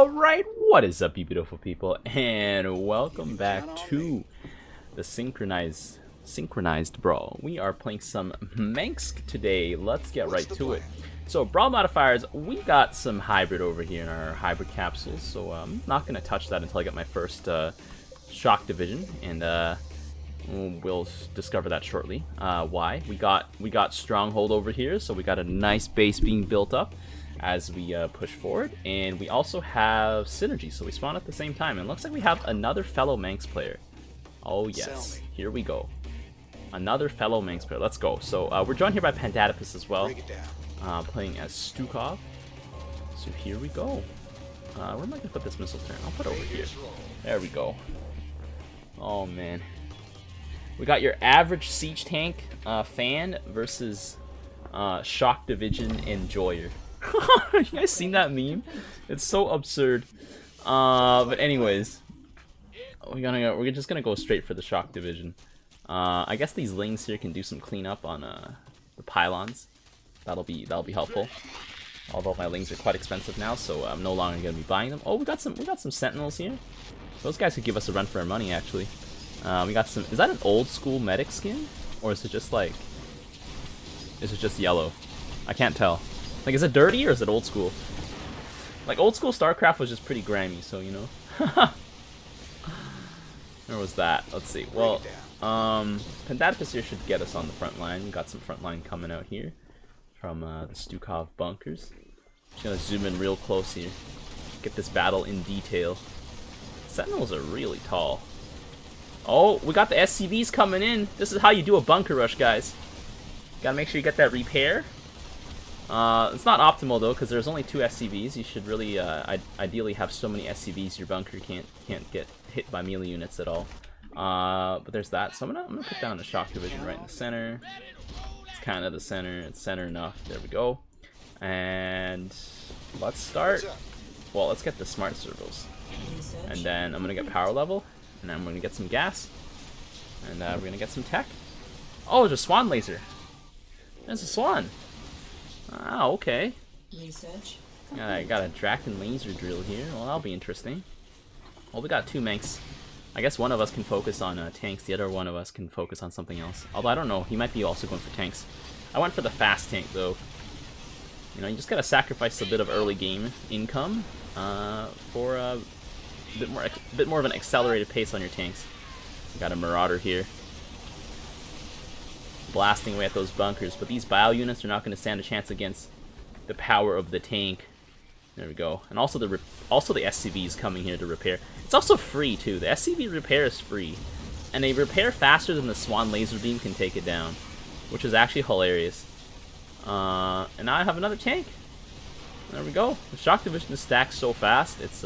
Alright, what is up, you beautiful people, and welcome back to the synchronized brawl. We are playing some Mengsk today. Let's get right to it. So, brawl modifiers, we got some hybrid over here in our hybrid capsules, so I'm not going to touch that until I get my first shock division, and we'll discover that shortly. Why? We got Stronghold over here, so we got a nice base being built up as we push forward, and we also have synergy, so we spawn at the same time, and it looks like we have another fellow Mengsk player. Oh yes, here we go, another fellow Mengsk player. Let's go. So we're joined here by Pandatipus as well, playing as Stukov. So here we go. Where am I gonna put this missile turret? I'll put it over here. There we go. Oh man, we got your average siege tank fan versus shock division enjoyer. You guys seen that meme? It's so absurd. But anyways, we're just gonna go straight for the shock division. I guess these lings here can do some cleanup on the pylons. That'll be helpful. Although my lings are quite expensive now, so I'm no longer gonna be buying them. Oh, we got some sentinels here. Those guys could give us a run for our money, actually. We got some. Is that an old school medic skin, or is it just like? Is it just yellow? I can't tell. Like, is it dirty or is it old school? Like, old school Starcraft was just pretty grimy, so, you know. Where was that? Let's see. Well, Pandatipus here should get us on the front line. We got some front line coming out here from the Stukov bunkers. Just gonna zoom in real close here. Get this battle in detail. Sentinels are really tall. Oh, we got the SCVs coming in. This is how you do a bunker rush, guys. Gotta make sure you get that repair. It's not optimal though, because there's only 2 SCVs. You should really, ideally, have so many SCVs your bunker can't get hit by melee units at all. But there's that. So I'm gonna put down the shock division right in the center. It's kind of the center. It's center enough. There we go. And let's start. Well, let's get the smart servos, and then I'm gonna get power level, and then I'm gonna get some gas, and we're gonna get some tech. Oh, there's a swan laser. There's a swan. Ah, okay. Research. I got a Draken laser drill here. Well, that'll be interesting. Well, we got 2 Mengsk. I guess one of us can focus on tanks. The other one of us can focus on something else. Although I don't know. He might be also going for tanks. I went for the fast tank though. You know, you just gotta sacrifice a bit of early game income for a bit more of an accelerated pace on your tanks. We got a Marauder here, blasting away at those bunkers, but these bio units are not going to stand a chance against the power of the tank. There we go. And also the SCVs coming here to repair. It's also free too. The SCV repair is free, and they repair faster than the Swan laser beam can take it down, which is actually hilarious. And now I have another tank. There we go. The shock division is stacked so fast. It's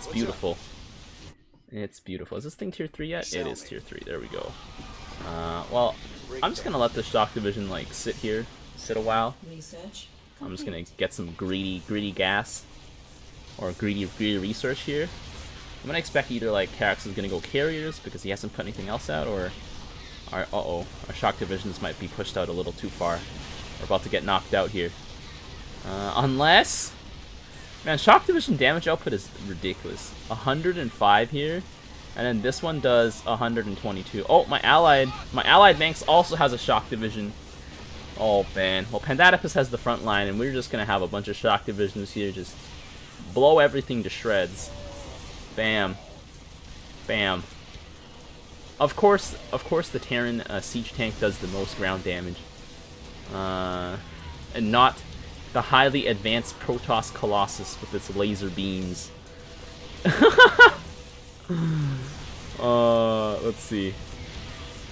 beautiful. It's beautiful. Is this thing tier 3 yet? It is tier 3. There we go. Well, I'm just gonna let the shock division like sit a while. I'm just gonna get some greedy gas, or greedy research here. I'm gonna expect either like Carax is gonna go carriers because he hasn't put anything else out, or our shock divisions might be pushed out a little too far. We're about to get knocked out here. Unless, man, shock division damage output is ridiculous. 105 here. And then this one does 122. Oh, my allied Mengsk also has a shock division. Oh man. Well, Pandatipus has the front line, and we're just gonna have a bunch of shock divisions here, just blow everything to shreds. Bam, bam. Of course, the Terran siege tank does the most ground damage, and not the highly advanced Protoss Colossus with its laser beams. Let's see.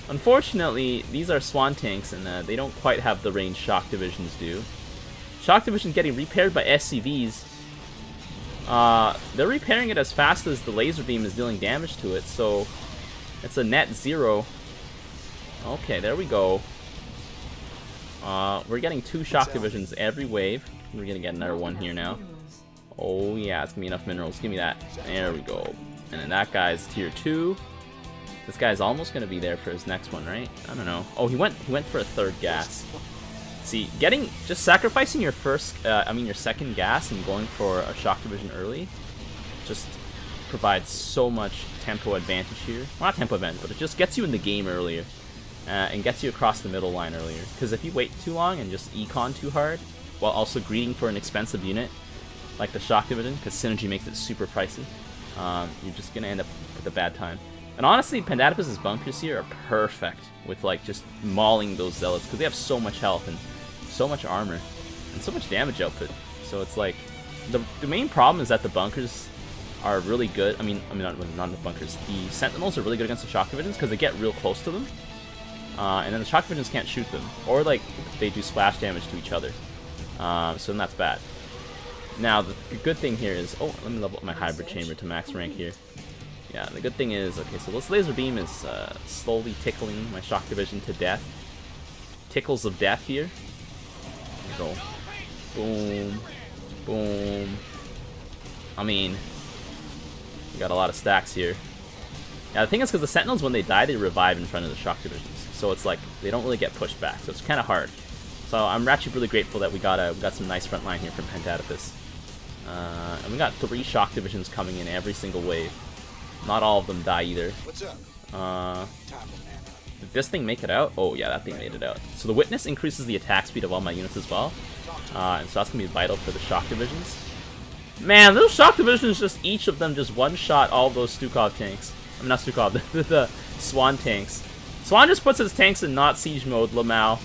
Unfortunately, these are swan tanks, and they don't quite have the range shock divisions do. Shock division getting repaired by SCVs. They're repairing it as fast as the laser beam is dealing damage to it, so it's a net 0. Okay, there we go. We're getting 2 shock divisions every wave. We're gonna get another one here now. Oh yeah, it's gonna be enough minerals. Give me that. There we go. And then that guy's tier 2. This guy's almost gonna be there for his next one, right? I don't know. Oh, he went for a 3rd gas. See, just sacrificing your your second gas and going for a shock division early just provides so much tempo advantage here. Well, not tempo advantage, but it just gets you in the game earlier and gets you across the middle line earlier. Because if you wait too long and just econ too hard while also greeting for an expensive unit like the shock division, because synergy makes it super pricey, you're just gonna end up with a bad time. And honestly, Pendatopus's bunkers here are perfect with like just mauling those zealots because they have so much health and so much armor and so much damage output. So it's like the main problem is that the bunkers are really good. I mean not the bunkers. The sentinels are really good against the shock divisions because they get real close to them, and then the shock divisions can't shoot them, or like they do splash damage to each other. So then that's bad. Now the good thing here is, oh, let me level up my hybrid chamber to max rank here. Yeah, the good thing is, okay, so this laser beam is slowly tickling my shock division to death. Tickles of death here. Go. Boom. Boom. I mean, we got a lot of stacks here. Yeah, the thing is, because the sentinels, when they die, they revive in front of the shock divisions. So it's like, they don't really get pushed back, so it's kind of hard. So I'm actually really grateful that we got some nice front line here from Pentatopus. And we got 3 shock divisions coming in every single wave. Not all of them die either. What's up? Did this thing make it out? Oh yeah, that thing made it out. So the Witness increases the attack speed of all my units as well. And so that's going to be vital for the shock divisions. Man, those shock divisions, just each of them just one-shot all of those Stukov tanks. I mean, not Stukov, the Swan tanks. Swan just puts his tanks in not siege mode, Lamau.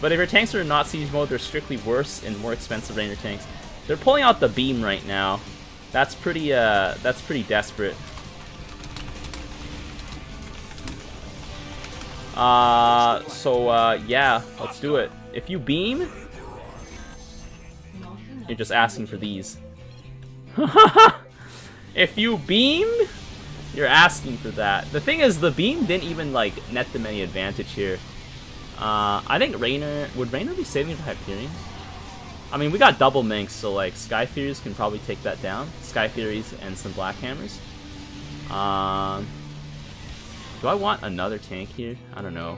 But if your tanks are in not siege mode, they're strictly worse and more expensive Rainer tanks. They're pulling out the beam right now. That's pretty desperate. Yeah, let's do it. If you beam, you're just asking for these. If you beam, you're asking for that. The thing is, the beam didn't even like net them any advantage here. I think would Rainer be saving for Hyperion? I mean, we got double Mengsk, so like Sky Furies can probably take that down. Sky Furies and some Black Hammers. Do I want another tank here? I don't know.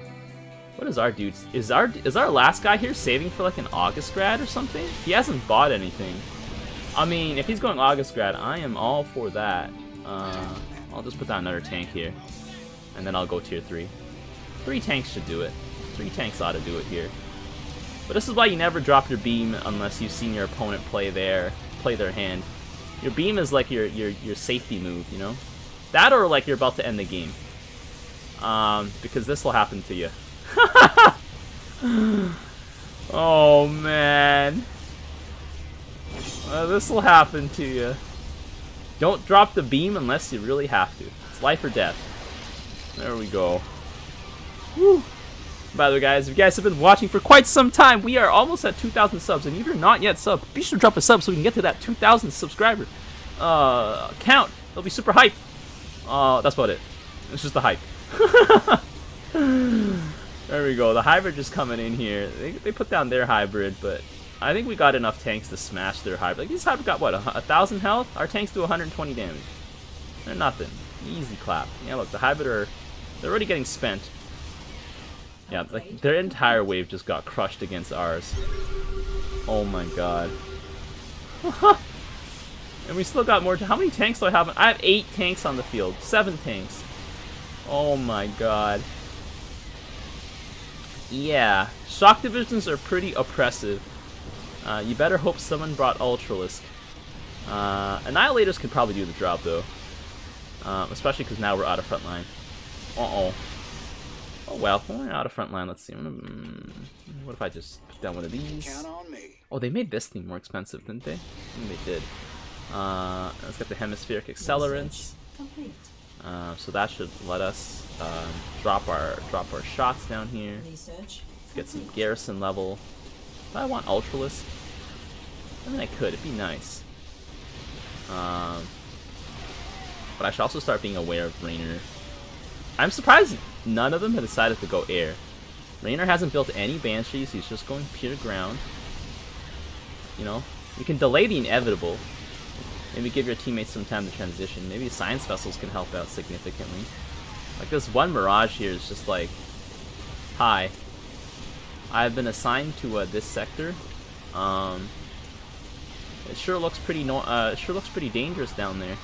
What is our dude? Is our last guy here saving for like an August grad or something? He hasn't bought anything. I mean, if he's going August grad, I am all for that. I'll just put down another tank here, and then I'll go tier 3. 3 tanks should do it. 3 tanks ought to do it here. But this is why you never drop your beam unless you've seen your opponent play their hand. Your beam is like your safety move, you know? That or like you're about to end the game. Because this will happen to you. Oh man. This will happen to you. Don't drop the beam unless you really have to. It's life or death. There we go. Woo. By the way, guys, if you guys have been watching for quite some time, we are almost at 2,000 subs. And if you're not yet subbed, be sure to drop a sub so we can get to that 2,000 subscriber count. It'll be super hype. That's about it. It's just the hype. There we go. The hybrid just coming in here. They put down their hybrid, but I think we got enough tanks to smash their hybrid. Like, these hybrid got, what, 1,000 health? Our tanks do 120 damage. They're nothing. Easy clap. Yeah, look, the hybrid they're already getting spent. Yeah, like, their entire wave just got crushed against ours. Oh my god. And we still got more. How many tanks do I have? I have 8 tanks on the field. 7 tanks. Oh my god. Yeah, shock divisions are pretty oppressive. You better hope someone brought Ultralisk. Annihilators could probably do the job though. Especially because now we're out of front line. Uh-oh. Oh well, we're out of front line. Let's see. What if I just put down one of these? Count on me. Oh, they made this thing more expensive, didn't they? I think they did. Let's get the hemispheric accelerants. So that should let us drop our shots down here. Let's get some garrison level. Do I want Ultralisk? I mean, I could. It'd be nice. But I should also start being aware of Rainer. I'm surprised none of them have decided to go air. Rainer hasn't built any Banshees. He's just going pure ground. You know, you can delay the inevitable. Maybe give your teammates some time to transition. Maybe science vessels can help out significantly. Like this one Mirage here is just like, hi. I've been assigned to this sector. It sure looks pretty dangerous down there.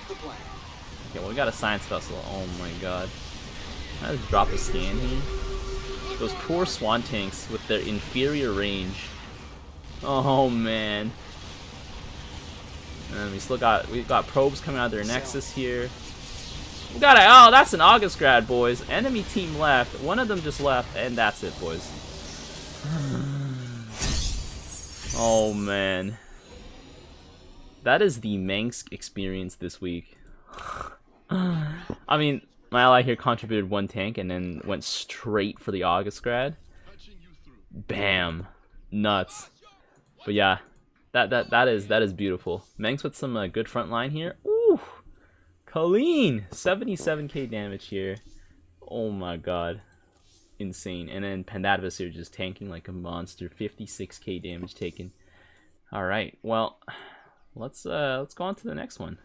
Okay, well, we got a science vessel. Oh my god. I just drop a scan here. Those poor swan tanks with their inferior range. Oh man. And we've got probes coming out of their nexus here. We got oh, that's an August grad, boys. Enemy team left. One of them just left, and that's it, boys. Oh man. That is the Mengsk experience this week. I mean, my ally here contributed 1 tank and then went straight for the August grad. Bam. Nuts. But yeah, that is beautiful. Mengsk with some good front line here. Ooh. Clean. 77k damage here. Oh my god. Insane. And then Pandavas here just tanking like a monster. 56k damage taken. Alright, well, let's go on to the next one.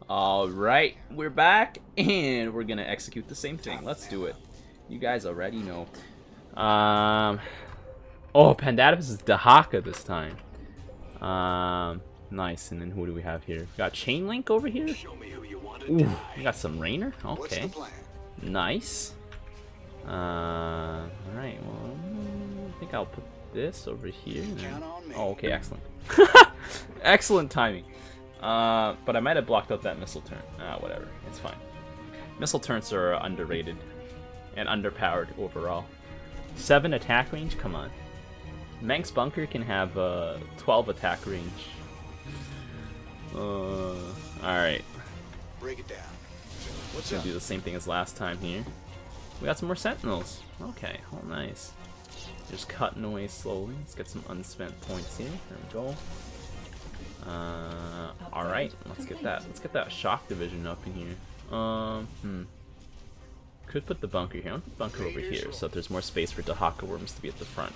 Alright, we're back, and we're gonna execute the same thing. Let's do it. You guys already know. Oh, Pandavas is Dahaka this time. Nice, and then who do we have here? We got Chain Link over here. Ooh, we got some Rainer. Okay. Nice. Alright, well, I think I'll put this over here. Oh, okay, excellent. Excellent timing. But I might have blocked out that missile turn. Whatever, it's fine. Missile turns are underrated and underpowered overall. 7 attack range, come on. Mengsk bunker can have 12 attack range. Alright. Break it down. Let's do the same thing as last time here. We got some more sentinels. Okay, oh nice. Just cutting away slowly. Let's get some unspent points here. There we go. Alright, let's get that. Let's get that shock division up in here. Could put the bunker here. I want the bunker over here so that there's more space for Dahaka worms to be at the front.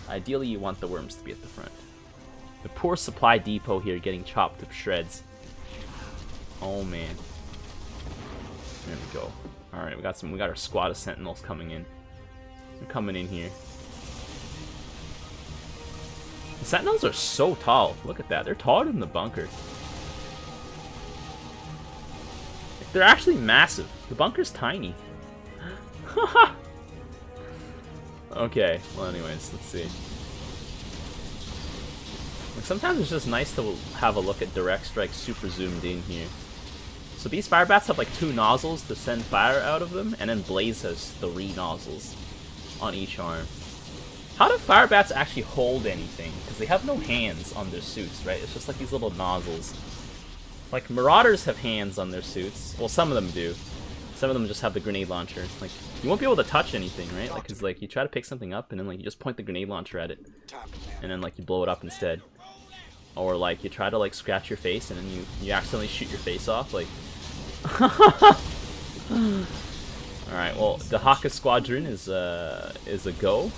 Ideally, you want the worms to be at the front. The poor supply depot here getting chopped to shreds. Oh man. There we go. Alright, we got our squad of sentinels coming in. They're coming in here. The sentinels are so tall. Look at that. They're taller than the bunker. They're actually massive. The bunker's tiny. Okay, well anyways, let's see. Like, sometimes it's just nice to have a look at Direct Strike super zoomed in here. So these fire bats have like 2 nozzles to send fire out of them, and then Blaze has 3 nozzles on each arm. How do fire bats actually hold anything? Because they have no hands on their suits, right? It's just like these little nozzles. Like, Marauders have hands on their suits. Well, some of them do. Some of them just have the grenade launcher. Like, you won't be able to touch anything, right? Like, cause like you try to pick something up and then like you just point the grenade launcher at it, and then like you blow it up instead. Or like you try to like scratch your face and then you accidentally shoot your face off. Like, all right. Well, the Haka Squadron is a go.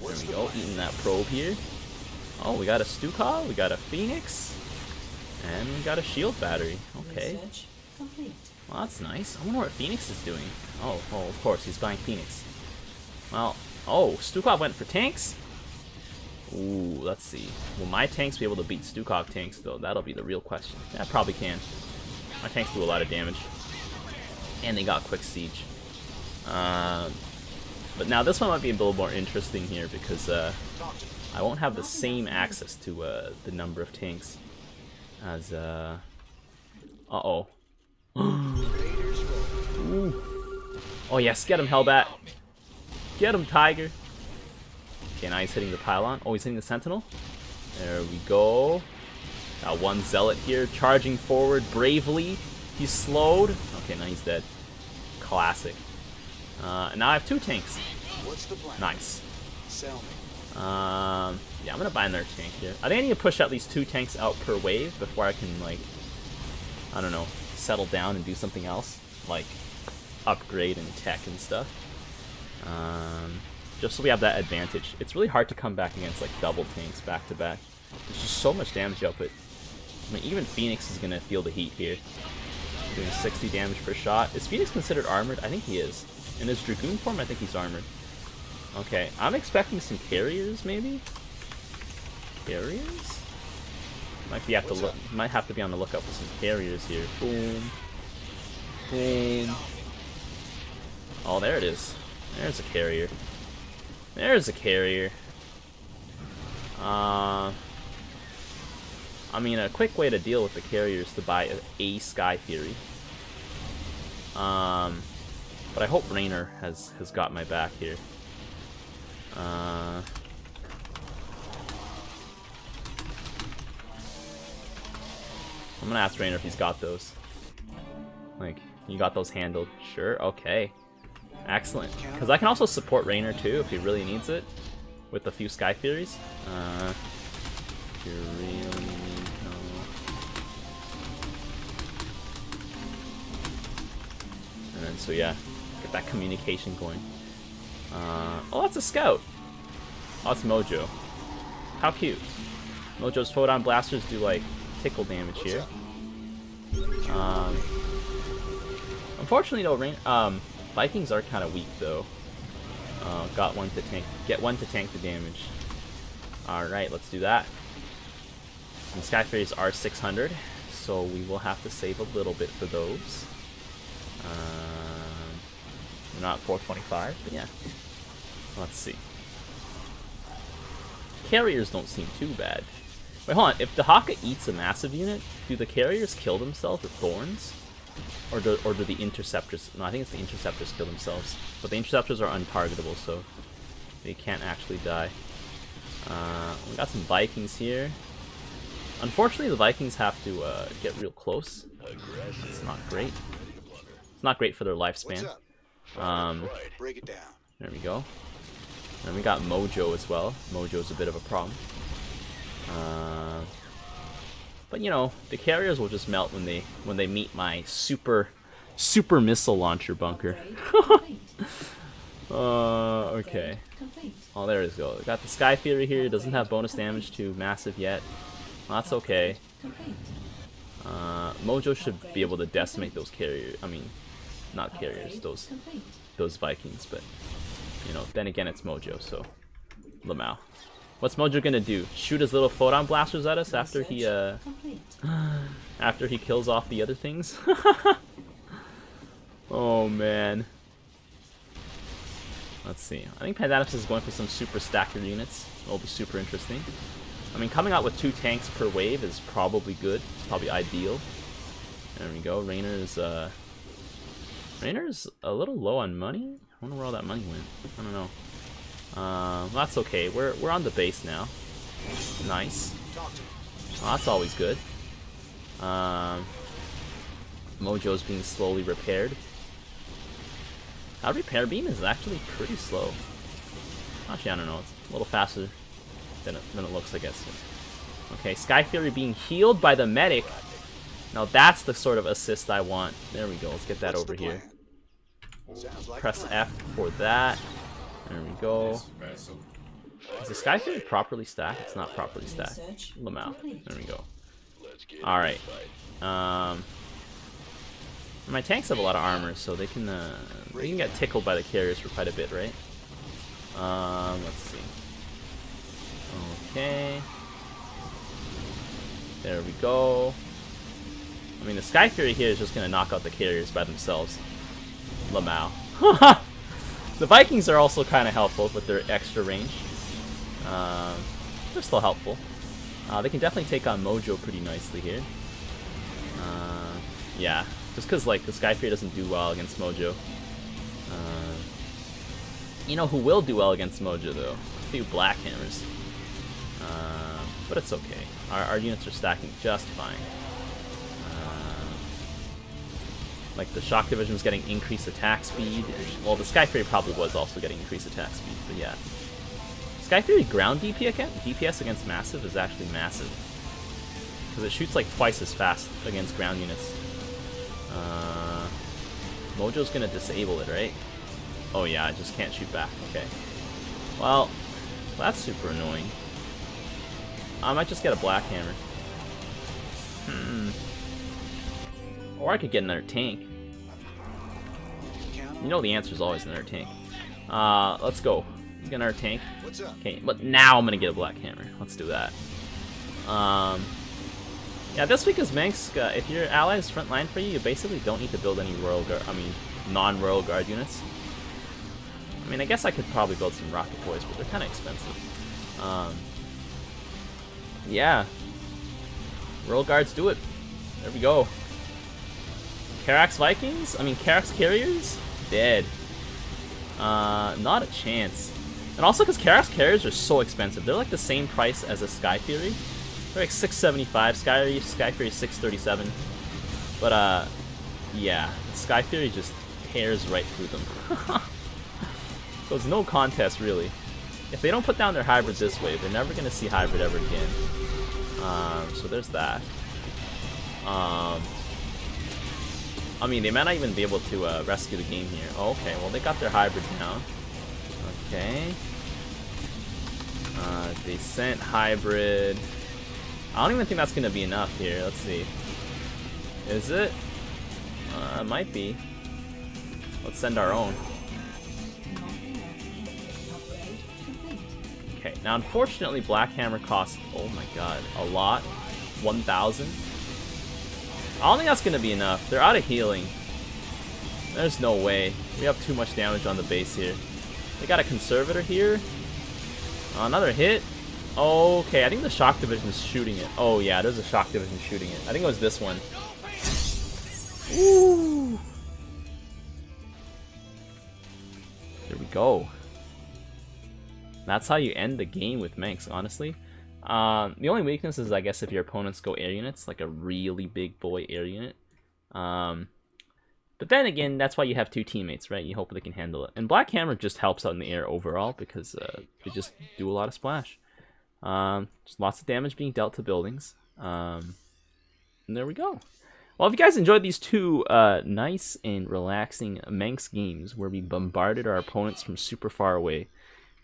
There we go. Eating that probe here. Oh, we got a Stukov, we got a Phoenix, and we got a shield battery. Okay. Well, that's nice. I wonder what Phoenix is doing. Oh, of course, he's buying Phoenix. Well, oh, Stukov went for tanks? Ooh, let's see. Will my tanks be able to beat Stukov tanks, though? That'll be the real question. Yeah, probably can. My tanks do a lot of damage. And they got quick siege. But now this one might be a little more interesting here because I won't have the same access to the number of tanks as... Uh-oh. Ooh. Oh yes, get him, Hellbat. Get him, Tiger. Okay, now he's hitting the pylon. Oh, he's hitting the Sentinel. There we go. Got one Zealot here, charging forward bravely. He's slowed. Okay, now he's dead. Classic. And now I have 2 tanks. Nice. Yeah, I'm gonna buy another tank here. I think I need to push at least 2 tanks out per wave before I can, like, I don't know, settle down and do something else, like upgrade and tech and stuff. Just so we have that advantage. It's really hard to come back against like double tanks back to back. There's just so much damage output. I mean, even Phoenix is gonna feel the heat here. Doing 60 damage per shot. Is Phoenix considered armored? I think he is. In his Dragoon form, I think he's armored. Okay, I'm expecting some carriers, maybe? Carriers? Might have to be on the lookout for some carriers here. Boom. Boom. Oh, there it is. There's a carrier. There's a carrier. I mean, a quick way to deal with the carrier is to buy a Sky Fury. But I hope Raynor has got my back here. I'm gonna ask Raynor if he's got those. Like, you got those handled? Sure, okay. Excellent. Because I can also support Raynor too if he really needs it. With a few Sky Furies. If you really need And then, so yeah, get that communication going. Oh, that's a scout. Oh, it's Mojo. How cute. Mojo's photon blasters do like tickle damage here. Unfortunately, though, Vikings are kind of weak though. Get one to tank the damage. All right, let's do that. And Sky Furies are 600, so we will have to save a little bit for those. We're not 425, but yeah. Let's see. Carriers don't seem too bad. Wait, hold on. If Dahaka eats a massive unit, do the carriers kill themselves with thorns? Or do the interceptors... No, I think it's the interceptors kill themselves. But the interceptors are untargetable, so they can't actually die. We got some Vikings here. Unfortunately, the Vikings have to get real close. It's not great. It's not great for their lifespan. There we go. And we got Mojo as well. Mojo's a bit of a problem. But you know, the carriers will just melt when they meet my super missile launcher bunker. Okay. Oh, there it goes. Got the Sky Fury here. It doesn't have bonus damage to massive yet. Well, that's okay. Mojo should be able to decimate those carriers. I mean, not carriers. Those Vikings. But you know, then again, it's Mojo. So, Lamau. What's Mojo gonna do? Shoot his little photon blasters at us after he kills off the other things? Oh man. Let's see. I think Pandanus is going for some super stacker units. It'll be super interesting. I mean, coming out with 2 tanks per wave is probably good. It's probably ideal. There we go. Raynor's a little low on money. I wonder where all that money went. I don't know. That's okay. We're on the base now. Nice. Oh, that's always good. Mojo's being slowly repaired. Our repair beam is actually pretty slow. Actually, I don't know. It's a little faster than it looks, I guess. Okay, Sky Fury being healed by the medic. Now that's the sort of assist I want. There we go. Let's get that over here. Press F for that. There we go. Is the Sky Fury properly stacked? It's not properly stacked. Lamau. There we go. Alright. My tanks have a lot of armor, so they can get tickled by the carriers for quite a bit, right? Let's see. Okay. There we go. I mean, the Sky Fury here is just going to knock out the carriers by themselves. Lamau. The Vikings are also kind of helpful with their extra range. They're still helpful. They can definitely take on Mojo pretty nicely here. Yeah, just because like the Sky Fury doesn't do well against Mojo. You know who will do well against Mojo though? A few Black Hammers. But it's okay. Our units are stacking just fine. Like the Shock Division was getting increased attack speed. Well, the Sky Fury probably was also getting increased attack speed, but yeah. Sky Fury ground DPS against massive is actually massive. Because it shoots like twice as fast against ground units. Mojo's gonna disable it, right? Oh yeah, I just can't shoot back. Okay. Well, that's super annoying. I might just get a Black Hammer. Or I could get another tank. You know the answer is always another tank. Let's go. You gonna our tank? Okay, but now I'm gonna get a black hammer. Let's do that. Yeah, this week is Mengsk. If your ally is front line for you, you basically don't need to build any non-royal guard units. I mean, I guess I could probably build some rocket boys, but they're kind of expensive. Yeah. Royal guards do it. There we go. Karax Vikings? I mean, Karax Carriers? Dead. Not a chance. And also because Karax Carriers are so expensive. They're like the same price as a Sky Fury. They're like 675. Sky Fury 637. But yeah, Sky Fury just tears right through them. So it's no contest really. If they don't put down their hybrid this way, they're never gonna see hybrid ever again. So there's that. I mean, they might not even be able to rescue the game here. Oh, okay, well they got their hybrid down. Okay. They sent hybrid. I don't even think that's gonna be enough here. Let's see. Is it? It might be. Let's send our own. Okay, now unfortunately Black Hammer costs, oh my god, a lot. 1,000. I don't think that's gonna be enough. They're out of healing. There's no way. We have too much damage on the base here. They got a conservator here. Another hit. Okay, I think the shock division is shooting it. Oh yeah, there's a shock division shooting it. I think it was this one. Ooh. There we go. That's how you end the game with Mengsk, honestly. The only weakness is, I guess, if your opponents go air units, like a really big boy air unit. But then again, that's why you have two teammates, right? You hope they can handle it. And Black Hammer just helps out in the air overall because they just do a lot of splash. Just lots of damage being dealt to buildings. And there we go. Well, if you guys enjoyed these two nice and relaxing Mengsk games where we bombarded our opponents from super far away,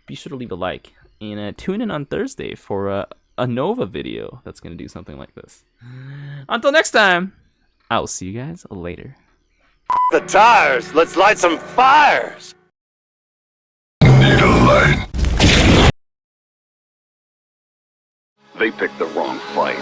be sure to leave a like. And tune in on Thursday for a Nova video that's going to do something like this. Until next time, I will see you guys later. The tires! Let's light some fires! Need a light. They picked the wrong fight.